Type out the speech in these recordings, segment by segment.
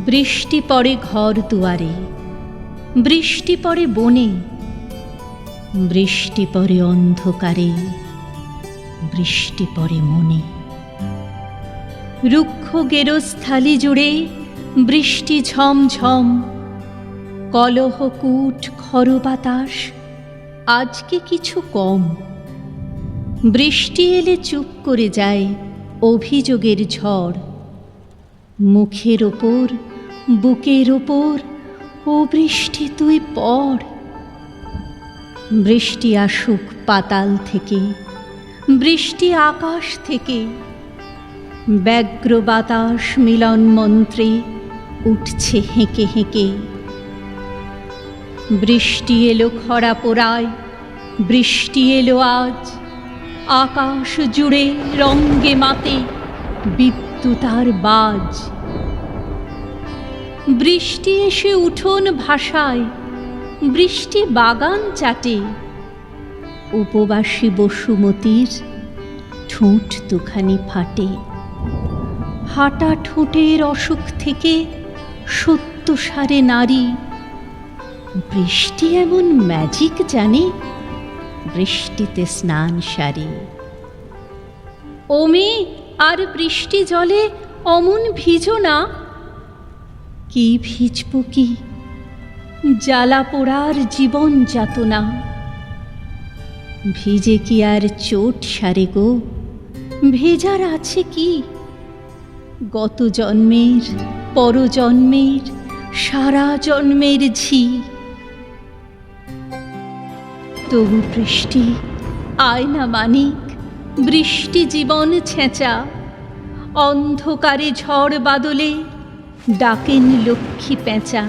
বৃষ্টি পড়ে ঘর দুয়ারে, বৃষ্টি পড়ে বনে, বৃষ্টি পড়ে অন্ধকারে, বৃষ্টি পড়ে মনে। রুক্ষ গেরস্থালি জুড়ে বৃষ্টি ঝমঝম, কলহকূট খর বাতাস আজকে কিছু কম। বৃষ্টি এলে চুপ করে যায় অভিযোগের ঝড়, মুখের ওপর বুকের ওপর ও বৃষ্টি তুই পড়। বৃষ্টি আসুক পাতাল থেকে, বৃষ্টি আকাশ থেকে, ব্যগ্র বাতাস মিলন মন্ত্রে উঠছে হেঁকে হেঁকে। বৃষ্টি এলো খরা পোড়ায়, বৃষ্টি এলো আজ, আকাশ জুড়ে রঙ্গে মাতে বিদ্যুতার বাজ। বৃষ্টি এসে উঠোন ভাসায়, বৃষ্টি বাগান চাটে, উপবাসী বসুমতীর ঠোঁট দুখানি ফাটে। ফাটা ঠোঁটের অসুখ থেকে সত্য সারে নারী, বৃষ্টি এমন ম্যাজিক জানে, বৃষ্টিতে স্নান সারি। ওমে আর বৃষ্টি জলে অমন ভিজো না, কি ভিজব কি, জ্বালা পোড়ার জীবন যাতনা। ভিজে কি আর চোট সারে গো, ভেজার আছে কি, গত জন্মের পরজন্মের সারা জন্মের ঝি। তবু বৃষ্টি আয় না মানিক, বৃষ্টি জীবন ছেঁচা, অন্ধকারে ঝড় বাদলে ডাকেন লক্ষ্মী পেঁচা।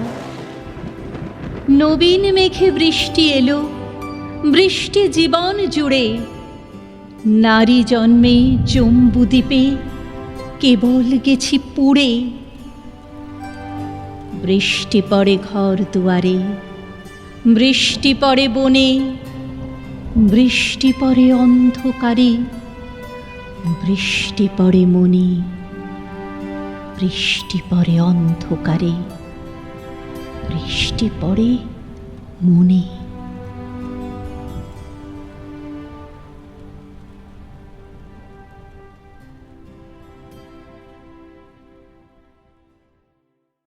নবীন মেঘে বৃষ্টি এলো, বৃষ্টি জীবন জুড়ে, নারী জন্মে জম্বুদ্বীপে কেবল গেছি পুড়ে। বৃষ্টি পড়ে ঘর দুয়ারে, বৃষ্টি পড়ে বনে, বৃষ্টি পড়ে অন্ধকারে, বৃষ্টি পড়ে মনে, বৃষ্টি পড়ে অন্ধকারে, বৃষ্টি পড়ে মনে।